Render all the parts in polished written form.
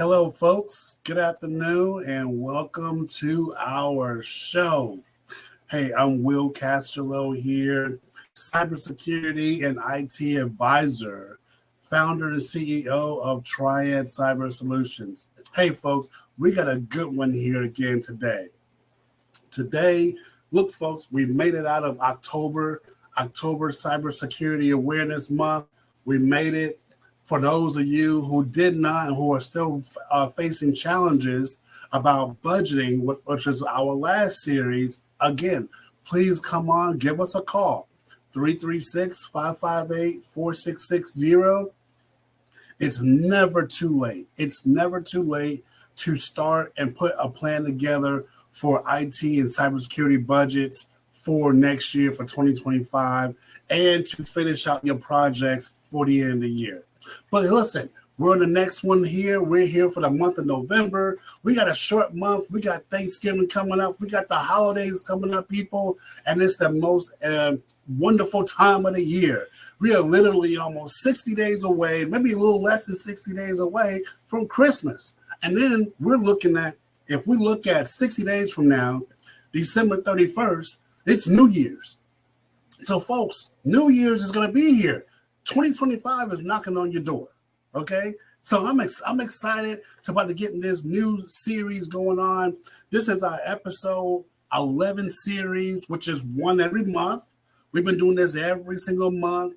Hello, folks. Good afternoon and welcome to our show. Hey, I'm Will Casterlow here, cybersecurity and IT advisor, founder and CEO of Triad Cyber Solutions. Hey, folks, we got a good one here again today. Look, folks, we've made it out of October Cybersecurity Awareness Month. We made it. For those of you who did not and who are still facing challenges about budgeting, which is our last series, again, please come on, give us a call, 336-558-4660. It's never too late. It's never too late to start and put a plan together for IT and cybersecurity budgets for next year, for 2025, and to finish out your projects for the end of the year. But listen, we're in the next one here. We're here for the month of November. We got a short month. We got Thanksgiving coming up. We got the holidays coming up, people. And it's the most wonderful time of the year. We are literally almost 60 days away, maybe a little less than 60 days away from Christmas. And then we're looking at, if we look at 60 days from now, December 31st, it's New Year's. So, folks, New Year's is going to be here. 2025 is knocking on your door, okay? So I'm excited about to get in this new series going on. This is our episode 11 series, which is one every month. We've been doing this every single month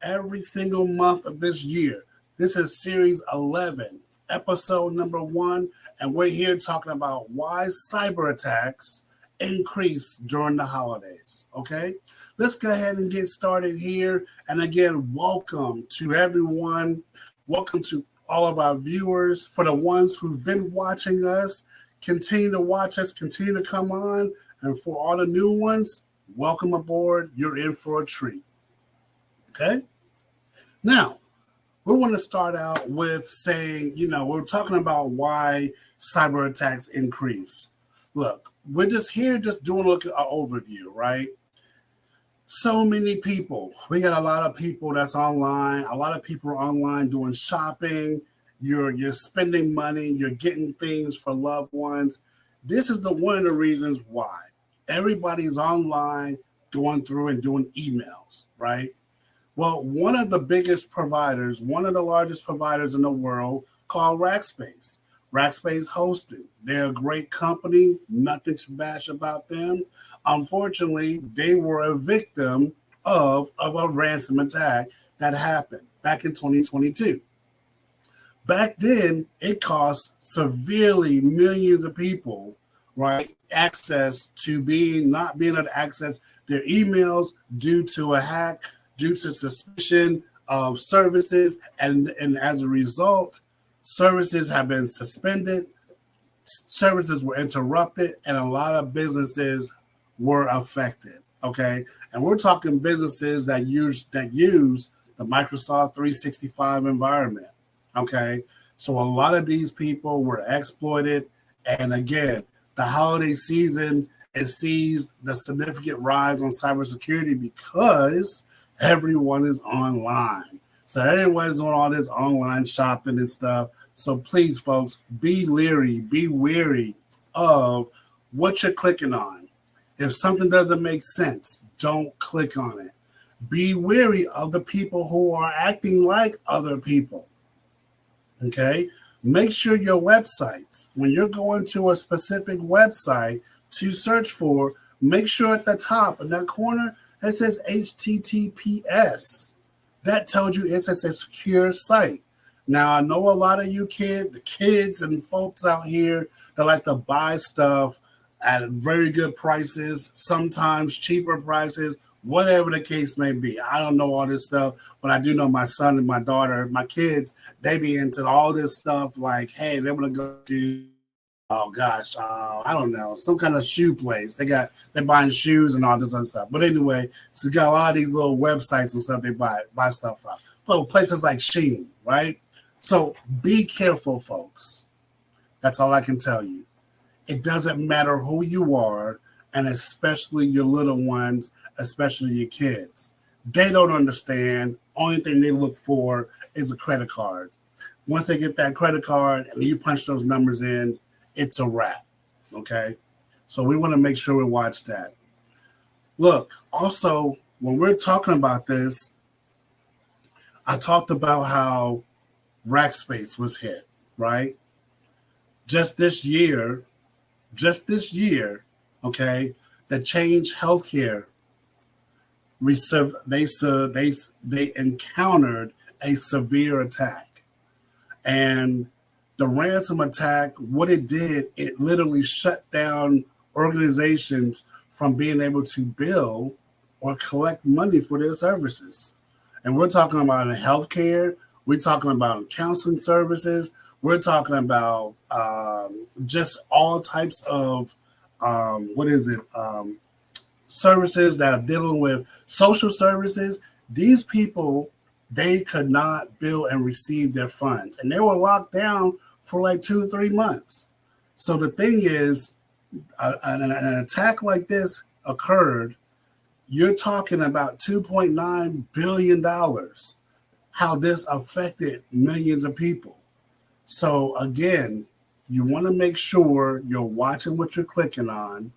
of this year. This is series 11, episode number 1, and we're here talking about why cyber attacks increase during the holidays, okay? Let's go ahead and get started here. And again, welcome to everyone. Welcome to all of our viewers. For the ones who've been watching us, continue to watch us, continue to come on. And for all the new ones, welcome aboard. You're in for a treat. Okay? Now, we want to start out with saying, we're talking about why cyber attacks increase. Look, we're just here doing an overview, right? So many people. We got a lot of people that's online. A lot of people are online doing shopping. You're spending money. You're getting things for loved ones. This is one of the reasons why everybody's online going through and doing emails, right? Well, one of the biggest providers, one of the largest providers in the world called Rackspace Hosting. They're a great company, nothing to bash about them. Unfortunately, they were a victim of a ransom attack that happened back in 2022. Back then, it cost severely millions of people, right, access to not being able to access their emails due to a hack, due to suspicion of services, and as a result, services have been suspended, services were interrupted, and a lot of businesses were affected, okay? And we're talking businesses that use the Microsoft 365 environment, okay? So a lot of these people were exploited, and again, the holiday season sees the significant rise on cybersecurity because everyone is online. So everyone's doing all this online shopping and stuff. So please, folks, be leery, be wary of what you're clicking on. If something doesn't make sense, don't click on it. Be wary of the people who are acting like other people, okay? Make sure your websites, when you're going to a specific website to search for, make sure at the top in that corner, it says HTTPS. That tells you it's a secure site. Now, I know a lot of you kids and folks out here that like to buy stuff at very good prices, sometimes cheaper prices, whatever the case may be. I don't know all this stuff, but I do know my son and my daughter, my kids, they be into all this stuff like, hey, they want to go to, I don't know, some kind of shoe place. They're buying shoes and all this other stuff. But anyway, so you got a lot of these little websites and stuff they buy stuff from. So places like Shein, right? So be careful, folks. That's all I can tell you. It doesn't matter who you are, and especially your little ones, especially your kids. They don't understand. Only thing they look for is a credit card. Once they get that credit card and you punch those numbers in, it's a wrap. Okay. So we want to make sure we watch that. Look, also, when we're talking about this, I talked about how Rackspace was hit, right? Just this year, okay, the Change Healthcare they encountered a severe attack. And the ransom attack, what it did, it literally shut down organizations from being able to bill or collect money for their services. And we're talking about in healthcare, we're talking about counseling services, we're talking about just all types of services that are dealing with social services. These people, they could not bill and receive their funds, and they were locked down for like 2 or 3 months. So the thing is, an attack like this occurred. You're talking about $2.9 billion, how this affected millions of people. So again, you want to make sure you're watching what you're clicking on.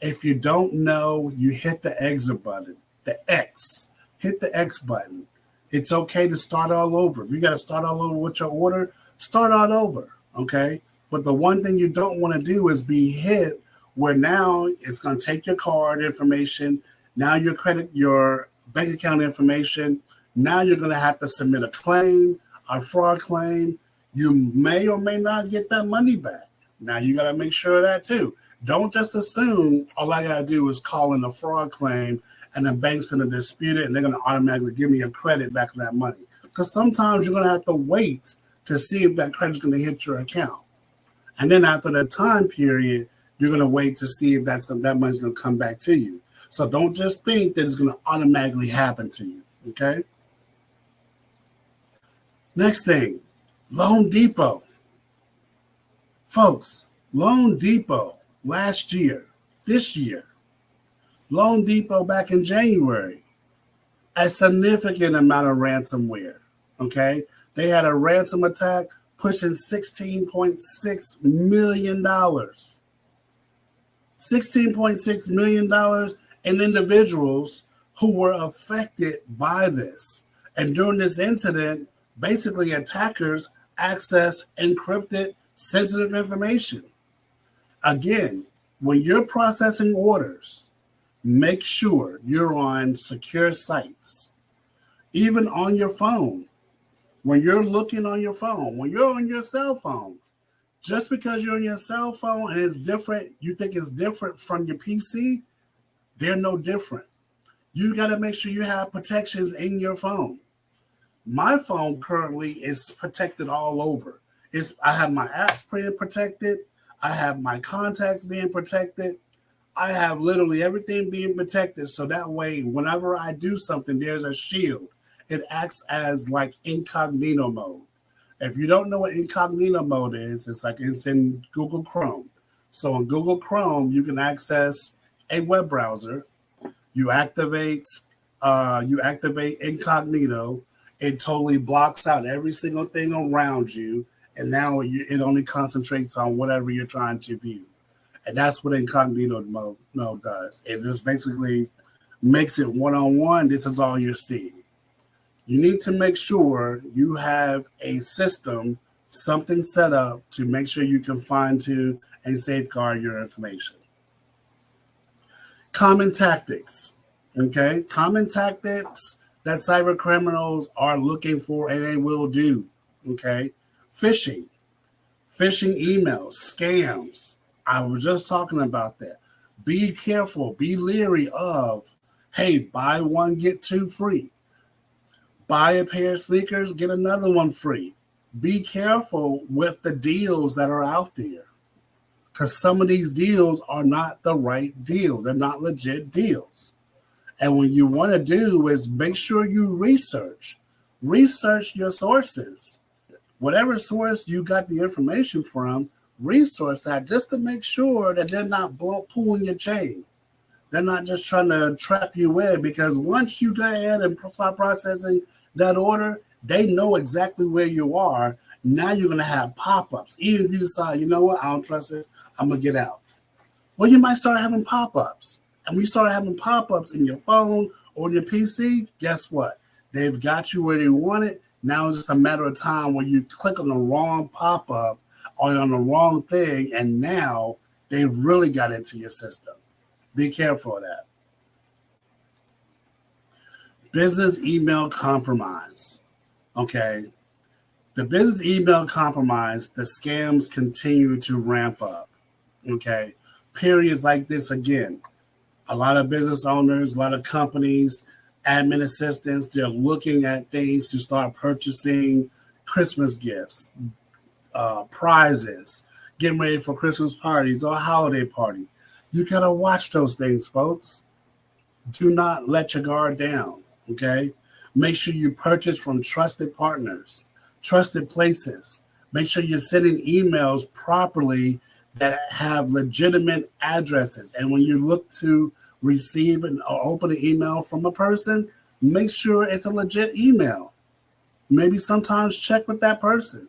If you don't know, you hit the exit button, the X. Hit the X button. It's okay to start all over. If you got to start all over with your order, start all over, okay? But the one thing you don't want to do is be hit where now it's going to take your card information, now your bank account information. Now you're going to have to submit a claim, a fraud claim. You may or may not get that money back. Now you got to make sure of that too. Don't just assume all I got to do is call in a fraud claim and the bank's going to dispute it and they're going to automatically give me a credit back on that money. Because sometimes you're going to have to wait to see if that credit's going to hit your account. And then after the time period, you're going to wait to see if that money's going to come back to you. So don't just think that it's going to automatically happen to you, okay? Next thing, Loan Depot. Folks, Loan Depot this year, Loan Depot back in January, a significant amount of ransomware, okay? They had a ransom attack pushing $16.6 million. $16.6 million in individuals who were affected by this. And during this incident, basically attackers accessed encrypted sensitive information. Again, when you're processing orders, make sure you're on secure sites. Even on your phone, when you're looking on your phone, when you're on your cell phone, just because you're on your cell phone and it's different, you think it's different from your PC, they're no different. You got to make sure you have protections in your phone. My phone currently is protected all over. I have my apps being protected. I have my contacts being protected. I have literally everything being protected. So that way, whenever I do something, there's a shield. It acts as like incognito mode. If you don't know what incognito mode is, it's in Google Chrome. So in Google Chrome, you can access a web browser. You activate incognito. It totally blocks out every single thing around you. And now it only concentrates on whatever you're trying to view. And that's what incognito mode does. It just basically makes it one-on-one. This is all you're seeing. You need to make sure you have a system, something set up to make sure you can fine-tune and safeguard your information. Common tactics, okay? Common tactics that cyber criminals are looking for and they will do, okay? Phishing emails, scams. I was just talking about that. Be careful, be leery of, hey, buy one, get two free. Buy a pair of sneakers, get another one free. Be careful with the deals that are out there, because some of these deals are not the right deal. They're not legit deals. And what you want to do is make sure you research your sources. Whatever source you got the information from, resource that just to make sure that they're not pulling your chain. They're not just trying to trap you in, because once you go ahead and start processing that order, they know exactly where you are Now you're going to have pop-ups. Even if you decide, you know what, I don't trust this, I'm going to get out. Well, you might start having pop-ups. And when you start having pop-ups in your phone or your PC, guess what? They've got you where they want it. Now it's just a matter of time when you click on the wrong pop-up or on the wrong thing, and now they've really got into your system. Be careful of that. Business email compromise. Okay. The business email compromise, the scams continue to ramp up. Okay. Periods like this again. A lot of business owners, a lot of companies, admin assistants, they're looking at things to start purchasing Christmas gifts, prizes, getting ready for Christmas parties or holiday parties. You got to watch those things, folks. Do not let your guard down, okay? Make sure you purchase from trusted partners, trusted places. Make sure you're sending emails properly that have legitimate addresses. And when you look to receive or open an email from a person, make sure it's a legit email. Maybe sometimes check with that person,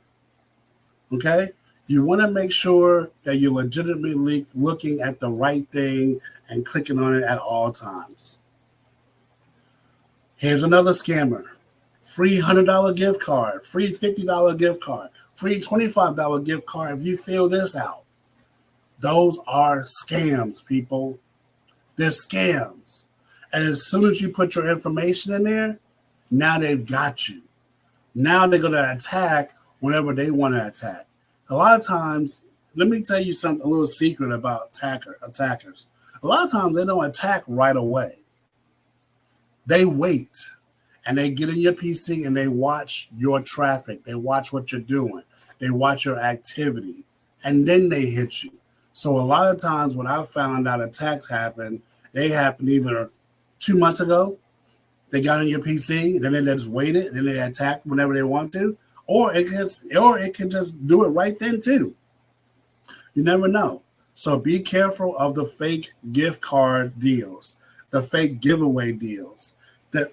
okay? You want to make sure that you're legitimately looking at the right thing and clicking on it at all times. Here's another scammer. Free $100 gift card, free $50 gift card, free $25 gift card if you fill this out. Those are scams, people. They're scams. And as soon as you put your information in there, now they've got you. Now they're going to attack whatever they want to attack. A lot of times, let me tell you something, a little secret about attackers. A lot of times they don't attack right away. They wait and they get in your PC and they watch your traffic. They watch what you're doing. They watch your activity and then they hit you. So a lot of times when I found out attacks happen, they happen either 2 months ago, they got on your PC, and then they just waited, and then they attack whenever they want to, or it can just do it right then too. You never know. So be careful of the fake gift card deals, the fake giveaway deals, that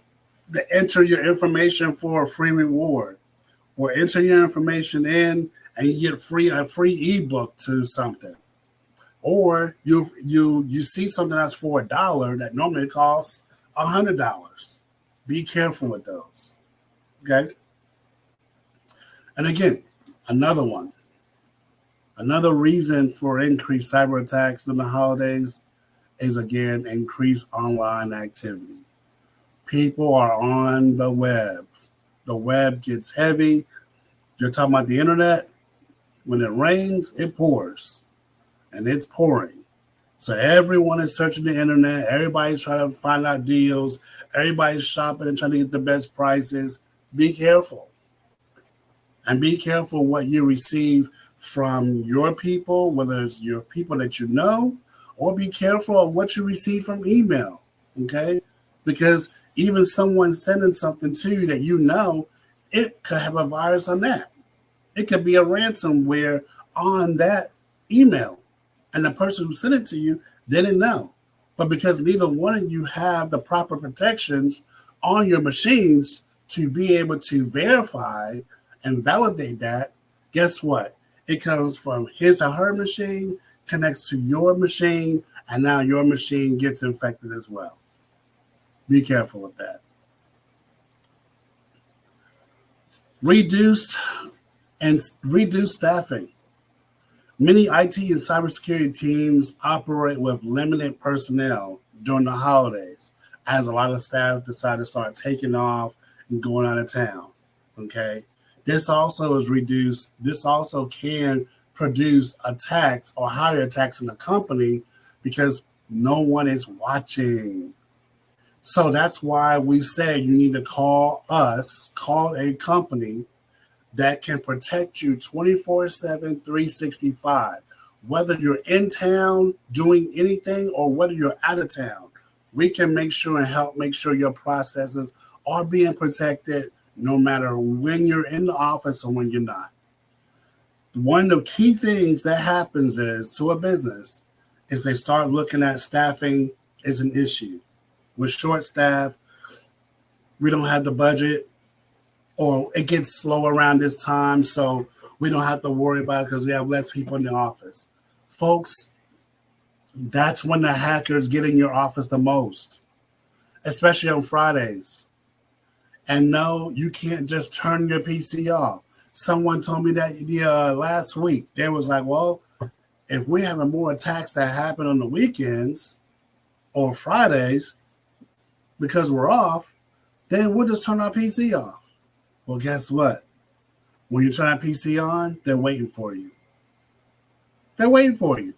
enter your information for a free reward, or enter your information in and you get a free ebook to something. Or you see something that's for $1 that normally costs $100. Be careful with those. Okay. And again, another one. Another reason for increased cyber attacks during the holidays is, again, increased online activity. People are on the web. The web gets heavy. You're talking about the internet. When it rains, it pours. And it's pouring. So everyone is searching the internet. Everybody's trying to find out deals. Everybody's shopping and trying to get the best prices. Be careful. And be careful what you receive from your people, whether it's your people that you know, or be careful of what you receive from email, okay? Because even someone sending something to you that you know, it could have a virus on that. It could be a ransomware on that email. And the person who sent it to you didn't know. But because neither one of you have the proper protections on your machines to be able to verify and validate that, guess what? It comes from his or her machine, connects to your machine, and now your machine gets infected as well. Be careful with that. Reduce staffing. Many IT and cybersecurity teams operate with limited personnel during the holidays, as a lot of staff decide to start taking off and going out of town. Okay. This also can produce attacks or higher attacks in the company because no one is watching. So that's why we say you need to call a company that can protect you 24/7, 365, whether you're in town doing anything or whether you're out of town. We can make sure and help make sure your processes are being protected no matter when you're in the office or when you're not. One of the key things that happens to a business is they start looking at staffing as an issue. We're short staff. We don't have the budget. or it gets slow around this time, so we don't have to worry about it because we have less people in the office. Folks, that's when the hackers get in your office the most, especially on Fridays. And no, you can't just turn your PC off. Someone told me that last week. They was like, well, if we have more attacks that happen on the weekends or Fridays because we're off, then we'll just turn our PC off. Well, guess what? When you turn that PC on, they're waiting for you. They're waiting for you.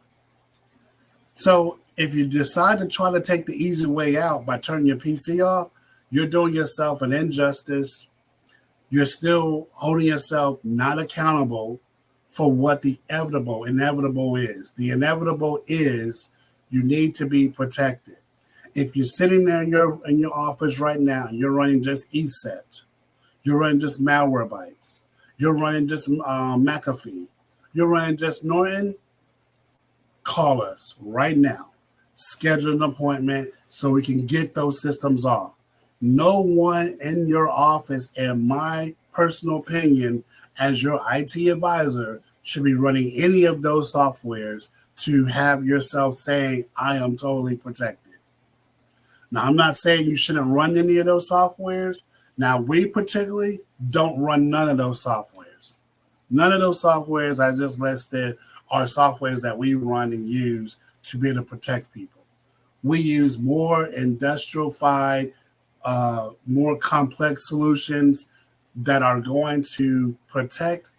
So if you decide to try to take the easy way out by turning your PC off, you're doing yourself an injustice. You're still holding yourself not accountable for what the inevitable is. The inevitable is you need to be protected. If you're sitting there in your office right now and you're running just ESET, you're running just Malwarebytes, you're running just McAfee, you're running just Norton, call us right now. Schedule an appointment so we can get those systems off. No one in your office, in my personal opinion, as your IT advisor, should be running any of those softwares to have yourself saying, I am totally protected. Now, I'm not saying you shouldn't run any of those softwares. Now, we particularly don't run none of those softwares. None of those softwares I just listed are softwares that we run and use to be able to protect people. We use more industrial-fied, more complex solutions that are going to protect,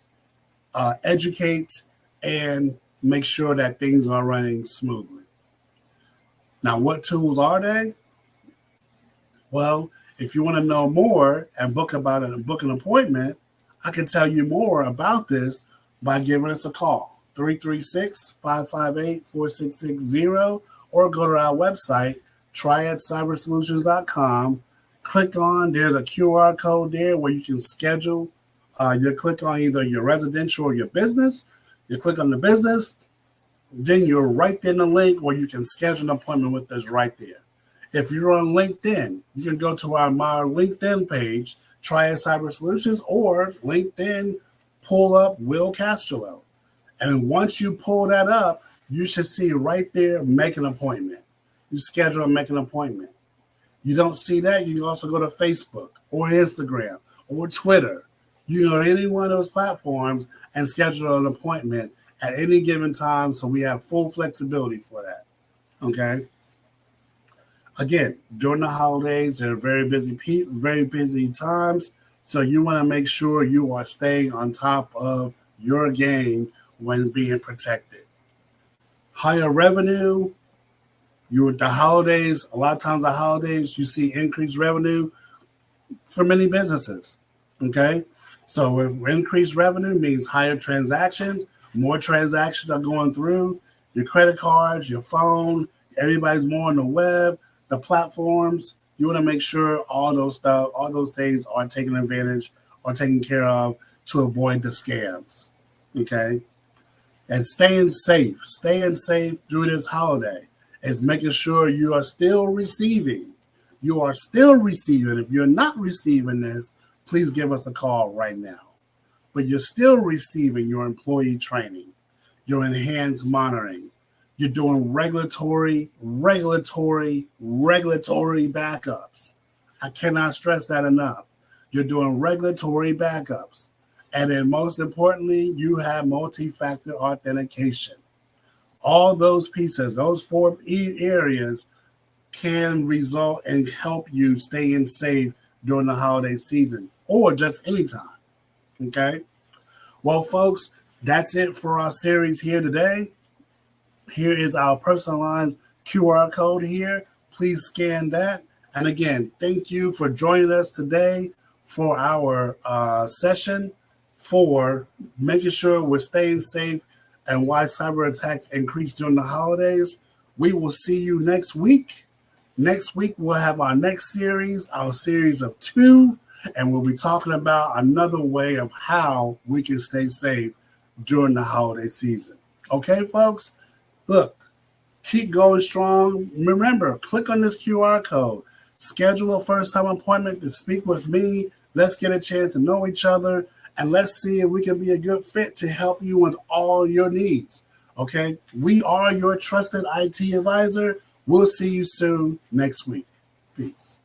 educate, and make sure that things are running smoothly. Now, what tools are they? Well, if you want to know more and book an appointment, I can tell you more about this by giving us a call, 336-558-4660, or go to our website, triadcybersolutions.com. Click on, there's a QR code there where you can schedule. You click on either your residential or your business. You click on the business, then you're right there in the link where you can schedule an appointment with us right there. If you're on LinkedIn, you can go to my LinkedIn page, Triad Cyber Solutions, or LinkedIn, pull up Will Casterlow. And once you pull that up, you should see right there, make an appointment. You schedule and make an appointment. You don't see that, you can also go to Facebook or Instagram or Twitter. You go to any one of those platforms and schedule an appointment at any given time, so we have full flexibility for that. Okay? Again, during the holidays, they're very busy times, so you want to make sure you are staying on top of your game when being protected. Higher revenue, the holidays, a lot of times the holidays, you see increased revenue for many businesses, okay? So if increased revenue means higher transactions, more transactions are going through, your credit cards, your phone, everybody's more on the web, the platforms, you want to make sure all those things are taken advantage or taken care of to avoid the scams, okay? And staying safe through this holiday is making sure you are still receiving. You are still receiving. If you're not receiving this, please give us a call right now. But you're still receiving your employee training, your enhanced monitoring. You're doing regulatory backups. I cannot stress that enough. You're doing regulatory backups. And then most importantly, you have multi-factor authentication. All those pieces, those 4 areas can result and help you stay in safe during the holiday season or just anytime. Okay? Well, folks, that's it for our series here today. Here is our personalized QR code here. Please scan that. And again, thank you for joining us today for our session for making sure we're staying safe and why cyber attacks increase during the holidays. We will see you next week. Next week, we'll have our next series, our series of 2, and we'll be talking about another way of how we can stay safe during the holiday season. Okay, folks? Look, keep going strong. Remember, click on this QR code. Schedule a first-time appointment to speak with me, Let's get a chance to know each other, and let's see if we can be a good fit to help you with all your needs. Okay, we are your trusted IT advisor. We'll see you soon next week. Peace.